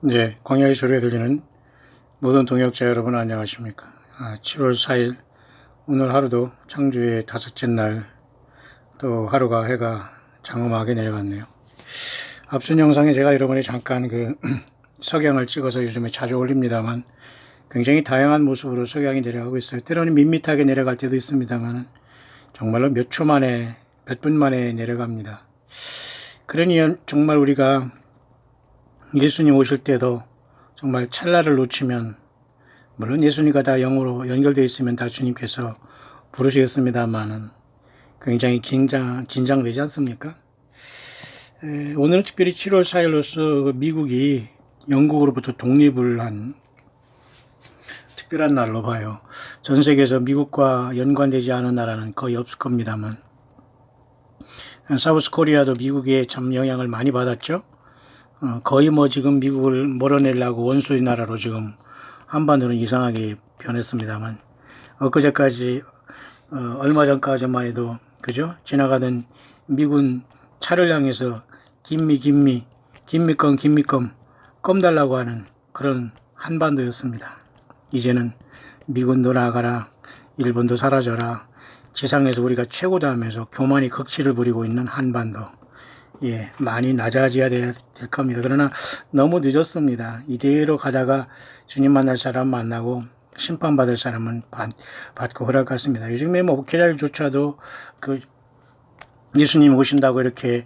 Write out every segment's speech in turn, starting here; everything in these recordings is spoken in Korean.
네, 광야의 소리가 들리는 모든 동역자 여러분 안녕하십니까. 7월 4일 오늘 하루도 창조의 다섯째 날, 또 하루가 해가 장엄하게 내려갔네요. 앞선 영상에 제가 여러분이 잠깐 석양을 찍어서 요즘에 자주 올립니다만 굉장히 다양한 모습으로 석양이 내려가고 있어요. 때로는 밋밋하게 내려갈 때도 있습니다만 정말로 몇 초 만에, 몇 분 만에 내려갑니다. 그러니 정말 우리가 예수님 오실 때도 정말 찰나를 놓치면, 물론 예수님과 다 영으로 연결되어 있으면 다 주님께서 부르시겠습니다만은 굉장히 긴장되지 않습니까? 오늘은 특별히 7월 4일로서 미국이 영국으로부터 독립을 한 특별한 날로 봐요. 전 세계에서 미국과 연관되지 않은 나라는 거의 없을 겁니다만, 사우스 코리아도 미국에 참 영향을 많이 받았죠. 거의 지금 미국을 몰아내려고 원수의 나라로 지금 한반도는 이상하게 변했습니다만, 엊그제까지, 얼마 전까지만 해도, 그죠? 지나가던 미군 차를 향해서 김미껌 껌 달라고 하는 그런 한반도였습니다. 이제는 미군도 나가라, 일본도 사라져라, 지상에서 우리가 최고다 하면서 교만이 극치를 부리고 있는 한반도. 예, 많이 낮아져야 될 겁니다. 그러나 너무 늦었습니다. 이대로 가다가 주님 만날 사람 만나고 심판받을 사람은 받고 허락했습니다. 요즘에 목회자들조차도 예수님 오신다고 이렇게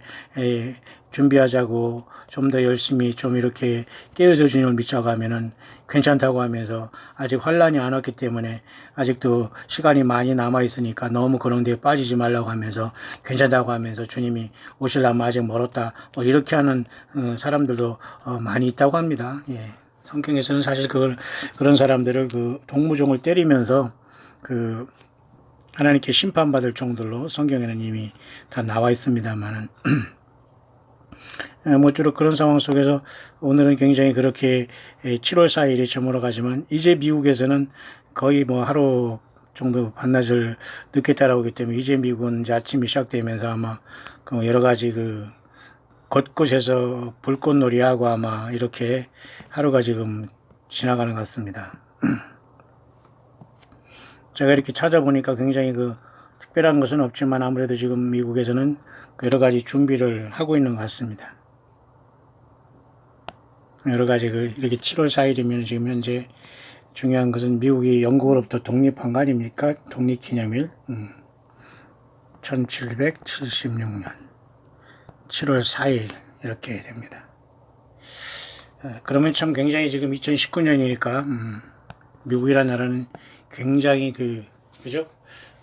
준비하자고 좀 더 열심히 좀 이렇게 깨어져 주님을 믿자가면은 괜찮다고 하면서 아직 환란이 안 왔기 때문에 아직도 시간이 많이 남아 있으니까 너무 그런 데에 빠지지 말라고 하면서 괜찮다고 하면서 주님이 오시려면 아직 멀었다 이렇게 하는 사람들도 많이 있다고 합니다. 예. 성경에서는 사실 그런 사람들을 동무종을 때리면서 하나님께 심판받을 정도로 성경에는 이미 다 나와 있습니다만은 모쪼록 그런 상황 속에서 오늘은 굉장히 그렇게 7월 4일이 저물어 가지만 이제 미국에서는 거의 하루 정도 반나절 늦게 따라오기 때문에 이제 미국은 이제 아침이 시작되면서 아마 여러 가지 곳곳에서 불꽃놀이하고 아마 이렇게 하루가 지금 지나가는 것 같습니다. 제가 이렇게 찾아보니까 굉장히 특별한 것은 없지만 아무래도 지금 미국에서는 여러 가지 준비를 하고 있는 것 같습니다. 여러 가지 이렇게 7월 4일이면 지금 현재 중요한 것은 미국이 영국으로부터 독립한 거 아닙니까? 독립기념일. 1776년 7월 4일 이렇게 됩니다. 그러면 참 굉장히 지금 2019년이니까 미국이라는 나라는 굉장히 그죠?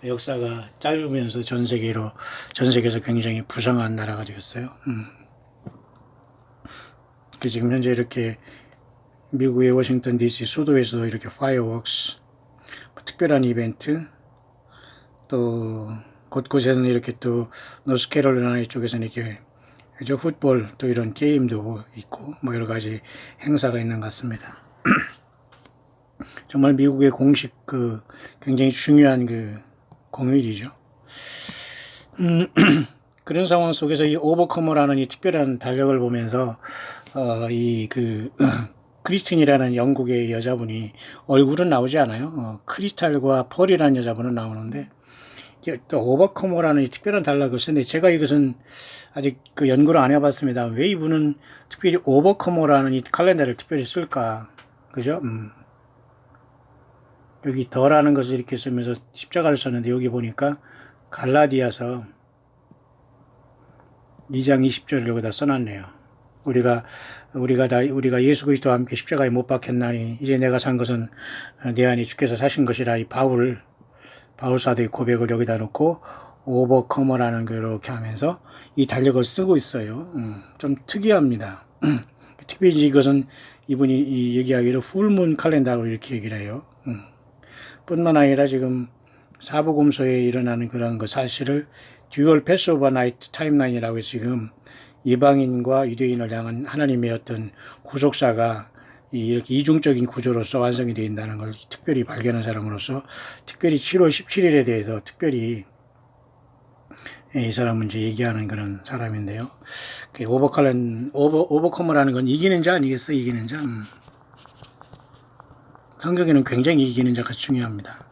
역사가 짧으면서 전 세계에서 굉장히 부성한 나라가 되었어요. 지금 현재 이렇게 미국의 워싱턴 DC 수도에서 이렇게 파이어웍스, 특별한 이벤트, 또 곳곳에서는 이렇게 또 노스캐롤라이나 쪽에서는 이렇게 그죠? 풋볼 또 이런 게임도 있고 여러 가지 행사가 있는 것 같습니다. 정말 미국의 공식 굉장히 중요한 공휴일이죠. 그런 상황 속에서 이 오버커머라는 이 특별한 달력을 보면서 크리스틴이라는 영국의 여자분이 얼굴은 나오지 않아요. 크리스탈과 펄이라는 여자분은 나오는데 또 오버커머라는 이 특별한 달력을 쓰는데 제가 이것은 아직 연구를 안 해봤습니다. 왜 이분은 특별히 오버커머라는 이 칼렌더를 특별히 쓸까? 그죠? 여기 더라는 것을 이렇게 쓰면서 십자가를 썼는데 여기 보니까 갈라디아서 2장 20절을 여기다 써놨네요. 우리가 예수 그리스도와 함께 십자가에 못 박혔나니 이제 내가 산 것은 내 안에 주께서 사신 것이라. 이 바울 사도의 고백을 여기다 놓고 오버커머라는 이렇게 하면서 이 달력을 쓰고 있어요. 좀 특이합니다. 특별히 이것은 이분이 얘기하기를 풀문 칼렌더로 이렇게 얘기를 해요. 뿐만 아니라 지금 사복음서에 일어나는 그런 사실을 듀얼 패스오버 나이트 타임라인이라고 해서 지금 이방인과 유대인을 향한 하나님의 어떤 구속사가 이렇게 이중적인 구조로서 완성이 되어 있다는 걸 특별히 발견한 사람으로서 특별히 7월 17일에 대해서 특별히 이 사람은 이제 얘기하는 그런 사람인데요. 오버커머라는 건 이기는 자 아니겠어? 이기는 자. 성경에는 굉장히 이기는 자가 중요합니다.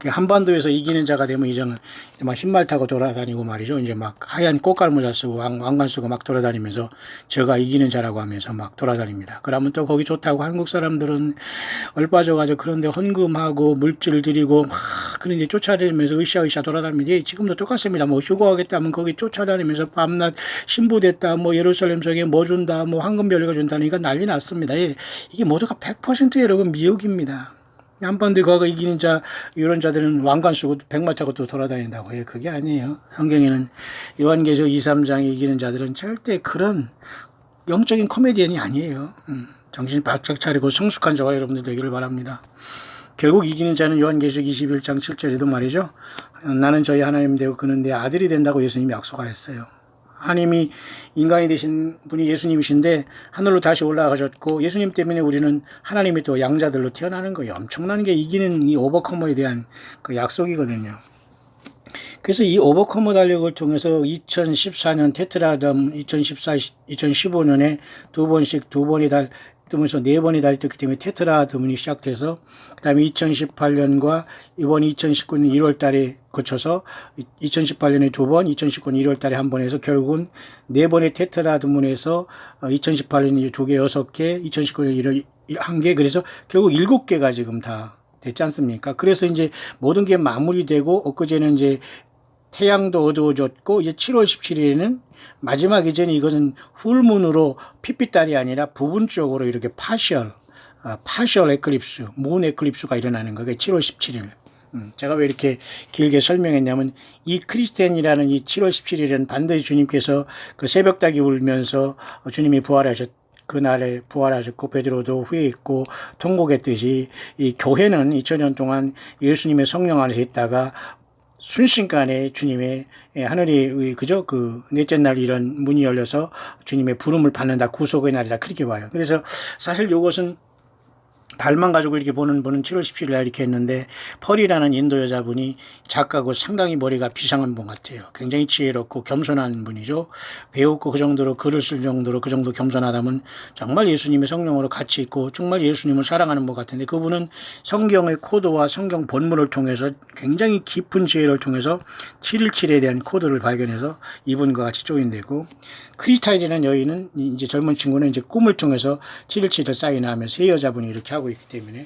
한반도에서 이기는 자가 되면 이제는 막 흰말 타고 돌아다니고 말이죠. 이제 막 하얀 꽃갈모자 쓰고 왕관 쓰고 막 돌아다니면서 제가 이기는 자라고 하면서 막 돌아다닙니다. 그러면 또 거기 좋다고 한국 사람들은 얼빠져가지고 그런데 헌금하고 물질 드리고 막 그런 데 쫓아다니면서 으쌰으쌰 돌아다닙니다. 예, 지금도 똑같습니다. 뭐 휴거하겠다면 거기 쫓아다니면서 밤낮 신부됐다 뭐 예루살렘 속에 뭐 준다 뭐 황금별이가 준다니까 난리 났습니다. 예, 이게 모두가 100% 여러분 미혹입니다. 한반도에 거가 이기는 자, 이런 자들은 왕관 쓰고 백마 타고 또 돌아다닌다고 해요. 그게 아니에요. 성경에는 요한계시록 2, 3장에 이기는 자들은 절대 그런 영적인 코미디언이 아니에요. 정신 바짝 차리고 성숙한 저와 여러분들 되기를 바랍니다. 결국 이기는 자는 요한계시록 21장 7절에도 말이죠. 나는 저희 하나님 되고 그는 내 아들이 된다고 예수님이 약속하였어요. 하나님이 인간이 되신 분이 예수님이신데 하늘로 다시 올라가셨고 예수님 때문에 우리는 하나님이 또 양자들로 태어나는 거예요. 엄청난 게 이기는 이 오버커머에 대한 그 약속이거든요. 그래서 이 오버커머 달력을 통해서 2014년 테트라담, 2015년에 두 번이 뜨면서 네 번이 달렸기 때문에 테트라담이 시작돼서 그다음에 2018년과 이번 2019년 1월 달에 거쳐서 2018년에 두 번, 2019년 1월 달에 한 번 해서 결국은 네 번의 테트라드문에서 2018년에 두 개, 6개, 2019년 1월 한 개, 그래서 결국 7개가 지금 다 됐지 않습니까? 그래서 이제 모든 게 마무리되고 엊그제는 이제 태양도 어두워졌고 이제 7월 17일에는 마지막 이전에 이것은 풀문으로 핏빛달이 아니라 부분적으로 이렇게 파셜 에클립스, 문 에클립스가 일어나는 거예요. 7월 17일. 제가 왜 이렇게 길게 설명했냐면 이 크리스텐이라는 이 7월 17일은 반드시 주님께서 그 새벽닭이 울면서 주님이 그날에 부활하셨고 베드로도 후에 있고 통곡했듯이 이 교회는 2000년 동안 예수님의 성령 안에서 있다가 순식간에 주님의 하늘이 그죠 그 넷째 날 이런 문이 열려서 주님의 부름을 받는다 구속의 날이다 그렇게 봐요. 그래서 사실 이것은 달만 가지고 이렇게 보는 분은 7월 17일 날 이렇게 했는데 펄이라는 인도 여자분이 작가고 상당히 머리가 비상한 분 같아요. 굉장히 지혜롭고 겸손한 분이죠. 배웠고 그 정도로 글을 쓸 정도로 그 정도 겸손하다면 정말 예수님의 성령으로 같이 있고 정말 예수님을 사랑하는 분 같은데 그분은 성경의 코드와 성경 본문을 통해서 굉장히 깊은 지혜를 통해서 717에 대한 코드를 발견해서 이분과 같이 조인되고 크리스타인이라는 여인은 이제 젊은 친구는 이제 꿈을 통해서 717을 사인하면서 세 여자분이 이렇게 하고 있기 때문에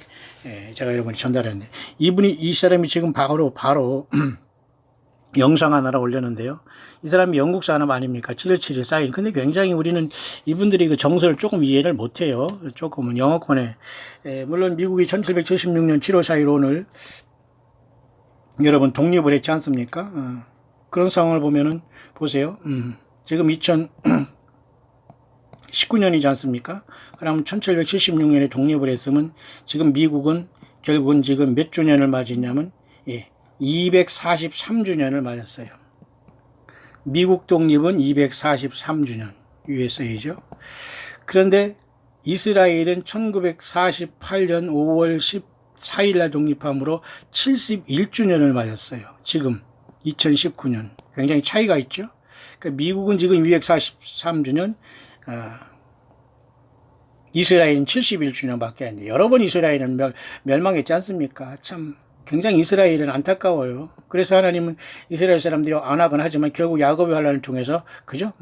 제가 여러분이 전달했는데 이 사람이 지금 바로 영상 하나를 올렸는데요. 이 사람이 영국 사람 아닙니까? 717의 사인. 근데 굉장히 우리는 이분들이 그 정서를 조금 이해를 못해요. 조금은 영어권에 물론 미국이 1776년 7월 4일 오늘 여러분 독립을 했지 않습니까? 그런 상황을 보면은 보세요. 지금 2019년이지 않습니까? 그러면 1776년에 독립을 했으면 지금 미국은 결국은 지금 몇 주년을 맞았냐면 243주년을 맞았어요. 미국 독립은 243주년 USA죠. 그런데 이스라엘은 1948년 5월 14일 날 독립함으로 71주년을 맞았어요. 지금 2019년. 굉장히 차이가 있죠. 그러니까 미국은 지금 243주년, 이스라엘은 71주년밖에 안 돼요. 여러 번 이스라엘은 멸망했지 않습니까? 참 굉장히 이스라엘은 안타까워요. 그래서 하나님은 이스라엘 사람들이 안하곤 하지만 결국 야곱의 환란을 통해서 그죠?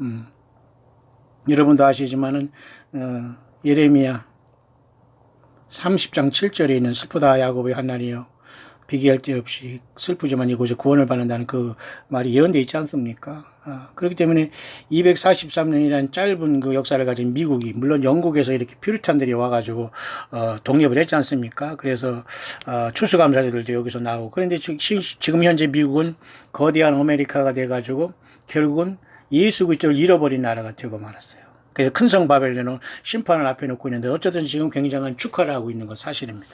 여러분도 아시지만은 예레미야 30장 7절에 있는 슬프다 야곱의 환난이요 비교할 데 없이 슬프지만 이곳에 구원을 받는다는 그 말이 예언되어 있지 않습니까? 그렇기 때문에 243년이라는 짧은 그 역사를 가진 미국이 물론 영국에서 이렇게 퓨리탄들이 와가지고 독립을 했지 않습니까? 그래서 추수감사절들도 여기서 나오고 그런데 지금 현재 미국은 거대한 아메리카가 돼가지고 결국은 예수 그리스도를 잃어버린 나라가 되고 말았어요. 그래서 큰 성 바벨론은 심판을 앞에 놓고 있는데 어쨌든 지금 굉장한 축하를 하고 있는 건 사실입니다.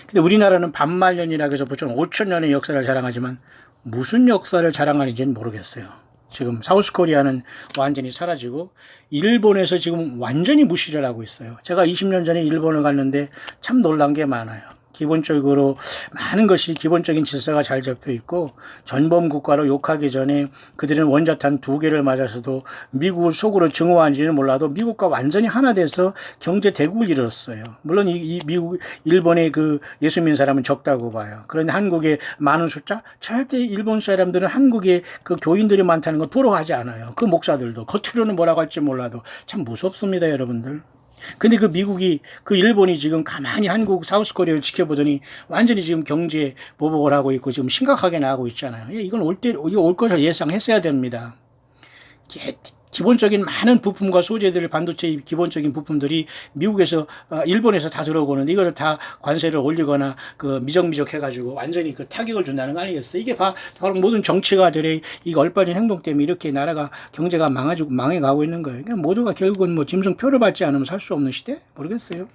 근데 우리나라는 반말년이라고 해서 보통 5천년의 역사를 자랑하지만 무슨 역사를 자랑하는지는 모르겠어요. 지금 사우스코리아는 완전히 사라지고 일본에서 지금 완전히 무시를 하고 있어요. 제가 20년 전에 일본을 갔는데 참 놀란 게 많아요. 기본적으로 많은 것이 기본적인 질서가 잘 잡혀 있고 전범 국가로 욕하기 전에 그들은 원자탄 2개를 맞아서도 미국을 속으로 증오한지는 몰라도 미국과 완전히 하나 돼서 경제 대국을 이뤘어요. 물론 이 미국 일본의 그 예수민 사람은 적다고 봐요. 그런데 한국의 많은 숫자 절대 일본 사람들은 한국의 그 교인들이 많다는 거 부러워하지 않아요. 그 목사들도 겉으로는 뭐라고 할지 몰라도 참 무섭습니다, 여러분들. 근데 그 미국이 그 일본이 지금 가만히 한국 사우스 코리아를 지켜보더니 완전히 지금 경제 보복을 하고 있고 지금 심각하게 나가고 있잖아요. 이건 이거 올 것을 예상했어야 됩니다. 기본적인 많은 부품과 소재들, 반도체 기본적인 부품들이 미국에서, 일본에서 다 들어오는데 이걸 다 관세를 올리거나 그 미적미적 해가지고 완전히 그 타격을 준다는 거 아니겠어요? 이게 바로 모든 정치가들의 이 얼빠진 행동 때문에 이렇게 나라가 경제가 망해가고 있는 거예요. 그러니까 모두가 결국은 뭐 짐승표를 받지 않으면 살 수 없는 시대? 모르겠어요.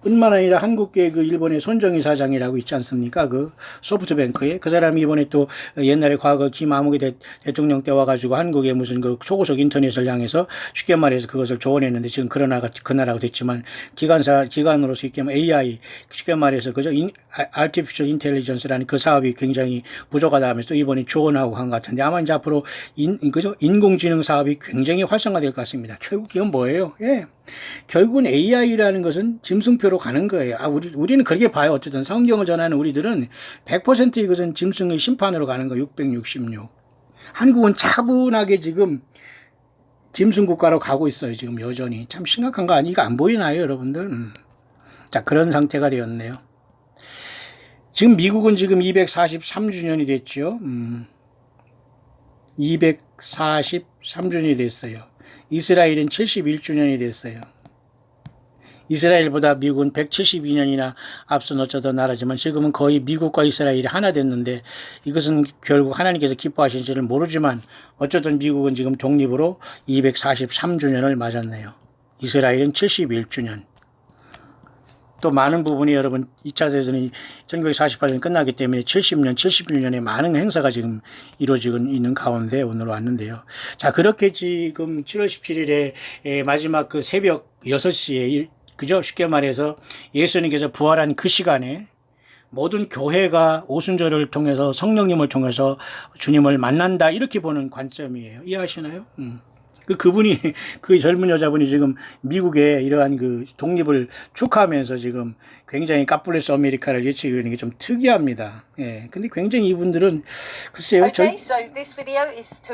뿐만 아니라 한국계 그 일본의 손정희 사장이라고 있지 않습니까? 그 소프트뱅크에 그 사람이 이번에 또 옛날에 과거 김아무개 대통령 때 와가지고 한국의 무슨 그 초고속 인터넷을 향해서 쉽게 말해서 그것을 조언했는데 지금 그 나라가 됐지만 기관으로서 쉽게 말해 AI 쉽게 말해서 그저 Artificial Intelligence라는 그 사업이 굉장히 부족하다 하면서 또 이번에 조언하고 한 것 같은데 아마 이제 앞으로 그죠 인공지능 사업이 굉장히 활성화될 것 같습니다. 결국 이건 뭐예요? 예. 결국은 AI라는 것은 짐승표로 가는 거예요. 우리는 그렇게 봐요. 어쨌든 성경을 전하는 우리들은 100% 이것은 짐승의 심판으로 가는 거예요. 666. 한국은 차분하게 지금 짐승 국가로 가고 있어요. 지금 여전히. 참 심각한 거 아니가 안 보이나요, 여러분들? 자, 그런 상태가 되었네요. 지금 미국은 지금 243주년이 됐죠. 243주년이 됐어요. 이스라엘은 71주년이 됐어요. 이스라엘보다 미국은 172년이나 앞선 어쩌던 나라지만 지금은 거의 미국과 이스라엘이 하나 됐는데 이것은 결국 하나님께서 기뻐하신지를 모르지만 어쩌든 미국은 지금 독립으로 243주년을 맞았네요. 이스라엘은 71주년. 또 많은 부분이 여러분 2차 대전이 1948년 끝나기 때문에 70년, 71년에 많은 행사가 지금 이루어지고 있는 가운데 오늘 왔는데요. 자, 그렇게 지금 7월 17일에 마지막 그 새벽 6시에 그죠? 쉽게 말해서 예수님께서 부활한 그 시간에 모든 교회가 오순절을 통해서 성령님을 통해서 주님을 만난다 이렇게 보는 관점이에요. 이해하시나요? 그분이 그 젊은 여자분이 지금 미국의 이러한 그 독립을 축하하면서 지금 굉장히 갓블레스 아메리카를 외치고 있는 게 좀 특이합니다. 예. 근데 굉장히 이분들은 글쎄요.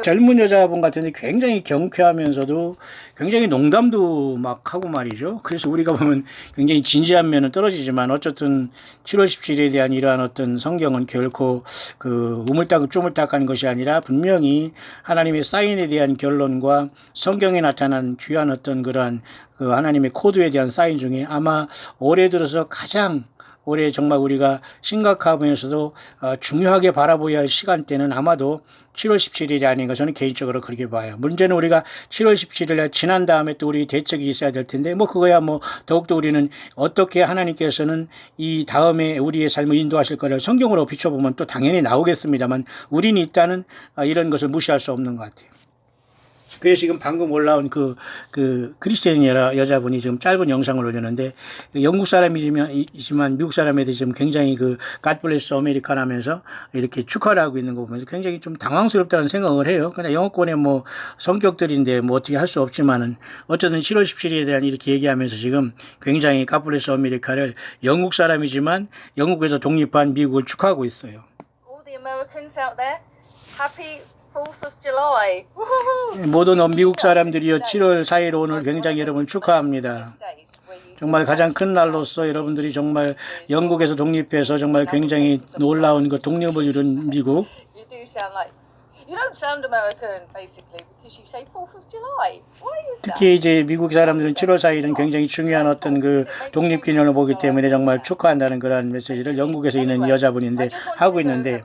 젊은 여자분 같은데 굉장히 경쾌하면서도 굉장히 농담도 막 하고 말이죠. 그래서 우리가 보면 굉장히 진지한 면은 떨어지지만 어쨌든 7월 17일에 대한 이러한 어떤 성경은 결코 그 우물딱 하는 것이 아니라 분명히 하나님의 사인에 대한 결론과 성경에 나타난 귀한 어떤 그러한 그 하나님의 코드에 대한 사인 중에 아마 올해 들어서 가장 올해 정말 우리가 심각하면서도 중요하게 바라보아야 할 시간대는 아마도 7월 17일이 아닌가 저는 개인적으로 그렇게 봐요. 문제는 우리가 7월 17일에 지난 다음에 또 우리 대책이 있어야 될 텐데 뭐 그거야 뭐 더욱더 우리는 어떻게 하나님께서는 이 다음에 우리의 삶을 인도하실 거를 성경으로 비춰보면 또 당연히 나오겠습니다만 우리는 일단은 이런 것을 무시할 수 없는 것 같아요. 그래서 지금 방금 올라온 그 크리스티안 여자분이 지금 짧은 영상을 올렸는데 영국 사람이지만 미국 사람에 대해서 지금 굉장히 그 God bless America 하면서 이렇게 축하를 하고 있는 거 보면서 굉장히 좀 당황스럽다는 생각을 해요. 그냥 영어권의 뭐 성격들인데 뭐 어떻게 할 수 없지만은 어쨌든 7월 17일에 대한 이렇게 얘기하면서 지금 굉장히 God bless America를 영국 사람이지만 영국에서 독립한 미국을 축하하고 있어요. All the Americans out there, happy 4th of July. 모든 미국 사람들이요 7월 4일 오늘 굉장히 여러분 축하합니다. 정말 가장 큰 날로서 여러분들이 정말 영국에서 독립해서 정말 굉장히 놀라운 그 독립을 이룬 미국. You don't sound American, basically, because you say 4th of July. Why is that? 특히 이제 미국 사람들은 7월 4일은 굉장히 중요한 어떤 그 독립기념을 보기 때문에 정말 축하한다는 그런 메시지를 영국에서 있는 여자분인데 하고 있는데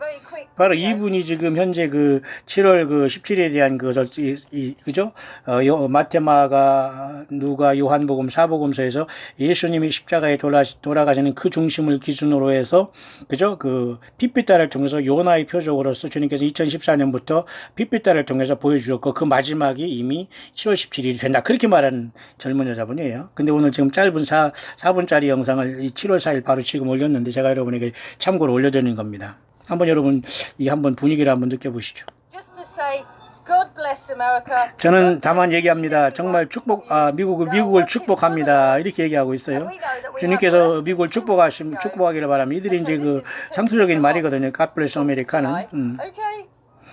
바로 이분이 지금 현재 그 7월 그 17일에 대한 그죠? 마테마가 누가 요한복음 사복음서에서 예수님이 십자가에 돌아가시는 그 중심을 기준으로 해서 그죠? 그 핏빛달을 통해서 요나의 표적으로서 주님께서 2014년부터 핏빛달을 통해서 보여주셨고 그 마지막이 이미 7월 17일이 된다. 그렇게 말하는 젊은 여자분이에요. 근데 오늘 지금 짧은 4분짜리 영상을 7월 4일 바로 지금 올렸는데 제가 여러분에게 참고로 올려드리는 겁니다. 한번 여러분 이 한번 분위기를 한번 느껴보시죠. Just to say, God bless America. 저는 다만 얘기합니다. 정말 미국을 축복합니다. 이렇게 얘기하고 있어요. 주님께서 미국을 축복하기를 바랍니다. 이들이 이제 그 상투적인 말이거든요. God bless America는. Okay.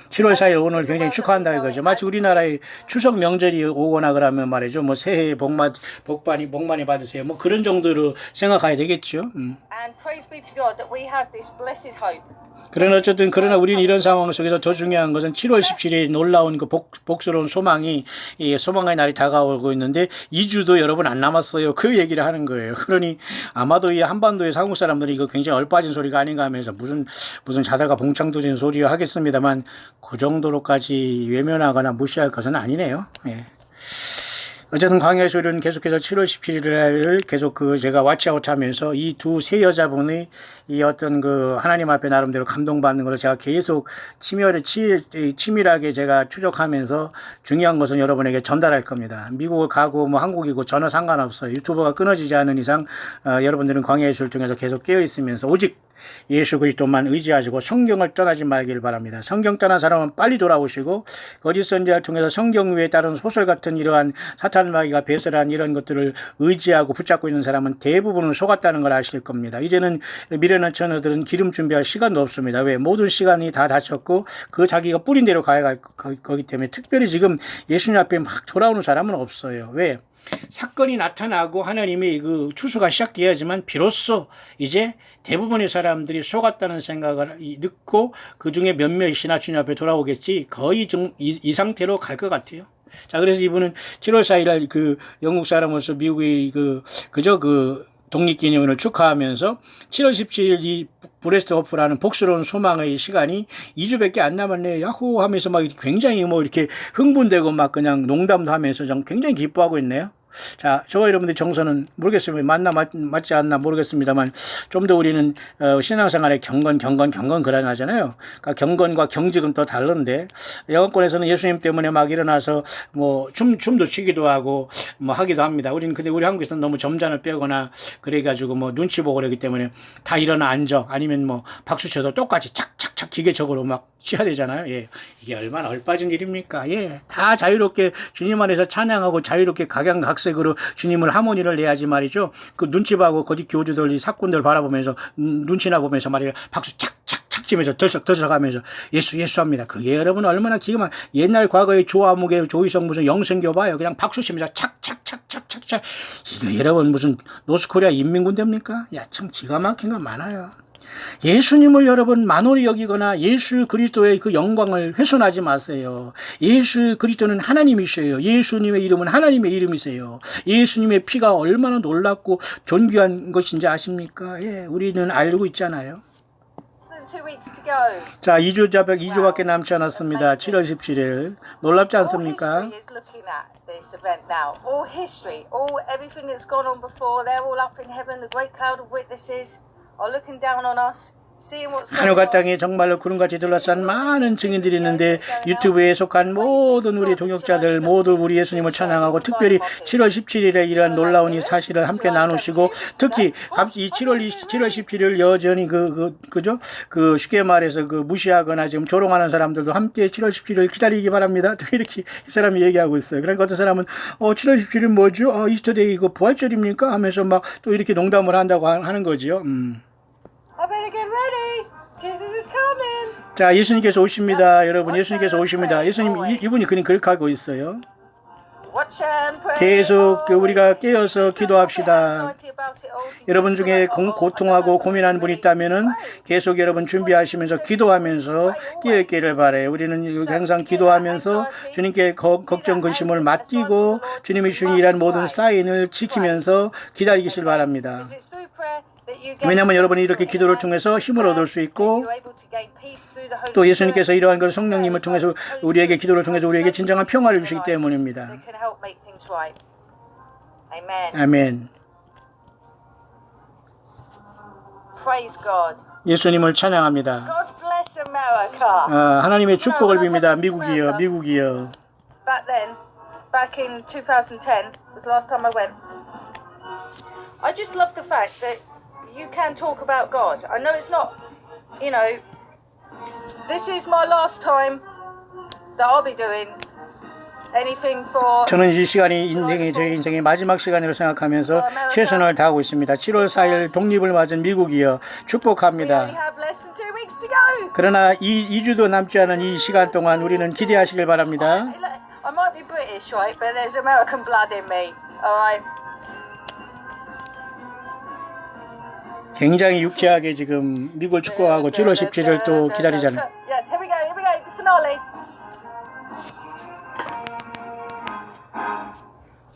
7월 4일 오늘 굉장히 축하한다 이거죠. 마치 우리나라의 추석 명절이 오거나 그러면 말이죠. 뭐 새해 복 많이 받으세요. 뭐 그런 정도로 생각해야 되겠죠. And praise be to God that we have this blessed hope. 그러나 우리는 이런 상황 속에서 더 중요한 것은 7월 17일 놀라운 그 복스러운 소망의 날이 다가오고 있는데 2주도 여러분 안 남았어요. 그 얘기를 하는 거예요. 그러니 아마도 이 한반도의 한국 사람들이 이거 굉장히 얼빠진 소리가 아닌가 하면서 무슨 자다가 봉창 터진 소리요 하겠습니다만 그 정도로까지 외면하거나 무시할 것은 아니네요. 예. 어쨌든 광야의 소리는 계속해서 7월 17일을 계속 제가 왓치아웃 하면서 이 세 여자분의 이 어떤 하나님 앞에 나름대로 감동받는 것을 제가 계속 치밀하게 제가 추적하면서 중요한 것은 여러분에게 전달할 겁니다. 미국을 가고 뭐 한국이고 전혀 상관없어요. 유튜브가 끊어지지 않은 이상 여러분들은 광야의 소리를 통해서 계속 깨어 있으면서 오직 예수 그리스도만 의지하시고 성경을 떠나지 말길 바랍니다. 성경 떠난 사람은 빨리 돌아오시고 거짓 선지자를 통해서 성경 위에 따른 소설 같은 이러한 사탄 마귀가 배설한 이런 것들을 의지하고 붙잡고 있는 사람은 대부분은 속았다는 걸 아실 겁니다. 이제는 미련한 처녀들은 기름 준비할 시간도 없습니다. 왜? 모든 시간이 다 닫혔고 그 자기가 뿌린 대로 가야 거기 때문에 특별히 지금 예수님 앞에 막 돌아오는 사람은 없어요. 왜? 사건이 나타나고 하나님의 그 추수가 시작되어야지만 비로소 이제 대부분의 사람들이 속았다는 생각을 듣고 그 중에 몇몇이나 주님 앞에 돌아오겠지 거의 좀 이 상태로 갈 것 같아요. 자, 그래서 이분은 7월 4일 그 영국 사람으로서 미국의 독립기념일을 축하하면서 7월 17일 이 브레스트 호프라는 복스러운 소망의 시간이 2주밖에 안 남았네. 야호 하면서 막 굉장히 뭐 이렇게 흥분되고 막 그냥 농담도 하면서 좀 굉장히 기뻐하고 있네요. 자, 저와 여러분들 정서는 모르겠습니다. 맞지 않나 모르겠습니다만 좀 더 우리는 신앙생활에 경건 그러나잖아요. 그러니까 경건과 경직은 또 다른데 영어권에서는 예수님 때문에 막 일어나서 뭐 춤도 추기도 하고 뭐 하기도 합니다. 근데 우리 한국에서는 너무 점잖을 빼거나 그래가지고 뭐 눈치 보고 그러기 때문에 다 일어나 앉아 아니면 뭐 박수 쳐도 똑같이 착착착 기계적으로 막 쳐야 되잖아요. 예. 이게 얼마나 얼빠진 일입니까? 예. 다 자유롭게 주님 안에서 찬양하고 자유롭게 각양각색으로 주님을 하모니를 내야지 말이죠. 그 눈치 봐고 거짓 교주들 이 사꾼들 바라보면서 눈치나 보면서 말이에요. 박수 착착착 치면서 덜썩하면서 예수 합니다. 그게 여러분 얼마나 기가 막 옛날 과거의 조아무개 조이성 무슨 영생교 봐요. 그냥 박수 치면서 착착착착착착 이거 여러분 무슨 노스코리아 인민군대입니까? 야, 참 기가 막힌 거 많아요. 예수님을 여러분 만홀히 여기거나 예수 그리스도의 그 영광을 훼손하지 마세요. 예수 그리스도는 하나님이셔요. 예수님의 이름은 하나님의 이름이세요. 예수님의 피가 얼마나 놀랍고 존귀한 것인지 아십니까? 예, 우리는 알고 있잖아요. 자, 2주밖에 남지 않았습니다. 7월 17일. 놀랍지 않습니까? This event now. All history, everything that's gone on before, they're all up in heaven. The great cloud of witnesses are looking down on us. 하늘과 땅에 정말로 구름같이 둘러싼 많은 증인들이 있는데 유튜브에 속한 모든 우리 동역자들 모두 우리 예수님을 찬양하고 특별히 7월 17일에 이러한 놀라운 이 사실을 함께 나누시고 특히 이 7월 17일 여전히 그죠? 쉽게 말해서 무시하거나 지금 조롱하는 사람들도 함께 7월 17일 기다리기 바랍니다. 이렇게 이 사람이 얘기하고 있어요. 그러니까 어떤 사람은 7월 17일 뭐죠? 이스터데이 이거 부활절입니까? 하면서 막 또 이렇게 농담을 한다고 하는 거지요. I better get ready. Jesus is coming. 자, 예수님께서 오십니다. 여러분, 예수님께서 오십니다. 예수님, 이분이 그렇게 하고 있어요. 계속 우리가 깨어서 기도합시다. 여러분 중에 고통하고 고민하는 분이 있다면은 계속 여러분 준비하시면서 기도하면서 깨어있기를 바라요. 우리는 항상 기도하면서 주님께 걱정 근심을 맡기고 주님이 주신 이란 모든 사인을 지키면서 기다리시길 바랍니다. 왜냐하면 여러분이 이렇게 기도를 통해서 힘을 얻을 수 있고 또 예수님께서 이러한 걸 성령님을 통해서 우리에게 기도를 통해서 우리에게 진정한 평화를 주시기 때문입니다. 아멘. Praise God. 예수님을 찬양합니다. God bless America. 하나님의 축복을 빕니다. 미국이여, 미국이여. Back then, back in 2010 was the last time I went. I just love the fact that you can talk about God. I know it's not, you know, this is my last time that I'll be doing anything for. 저는 이 시간이 제 인생의 마지막 시간으로 생각하면서 최선을 다하고 있습니다. 7월 4일 독립을 맞은 미국이여 We only 축복합니다. have less than 2 weeks to go. 그러나 2주도 남지 않은 이 시간 동안 우리는 기대하시길 바랍니다. I might be British, right? But there's American blood in me. All right. 굉장히 유쾌하게 지금 미국을 축복하고 7월 17일 또 기다리잖아요. Yes, here we go, the finale.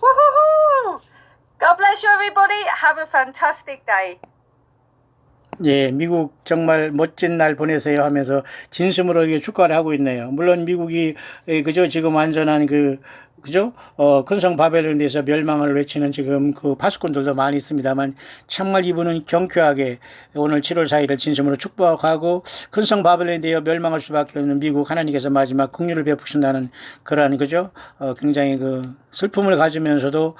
Woohoo! God bless you, everybody. Have a fantastic day. 예, 미국 정말 멋진 날 보내세요 하면서 진심으로 이게 축가를 하고 있네요. 물론 미국이 그저 지금 완전한 그죠? 큰성 바벨론에 대해서 멸망을 외치는 지금 그 파수꾼들도 많이 있습니다만 정말 이분은 경쾌하게 오늘 7월 4일을 진심으로 축복하고 큰성 바벨론에 대해 멸망할 수밖에 없는 미국 하나님께서 마지막 긍휼을 베푸신다는 그러한 그죠? 굉장히 그 슬픔을 가지면서도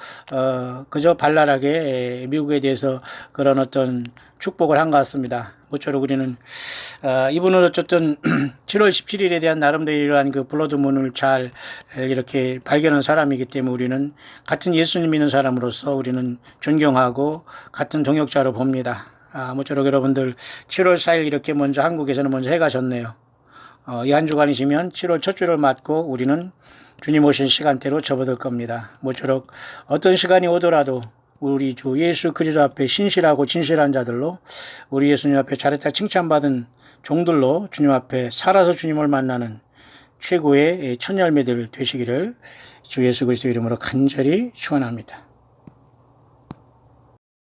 그저 발랄하게 미국에 대해서 그런 어떤 축복을 한 것 같습니다. 모쪼록 우리는 이분은 어쨌든 7월 17일에 대한 나름대로 이러한 그 블러드문을 잘 이렇게 발견한 사람이기 때문에 우리는 같은 예수님 믿는 사람으로서 우리는 존경하고 같은 동역자로 봅니다. 모쪼록 여러분들 7월 4일 이렇게 먼저 한국에서는 먼저 해가 졌네요. 이 한 주간이시면 7월 첫 주를 맞고 우리는 주님 오신 시간대로 접어들 겁니다. 모쪼록 어떤 시간이 오더라도 우리 주 예수 그리스도 앞에 신실하고 진실한 자들로 우리 예수님 앞에 잘했다 칭찬받은 종들로 주님 앞에 살아서 주님을 만나는 최고의 첫 열매들 되시기를 주 예수 그리스도 이름으로 간절히 축원합니다.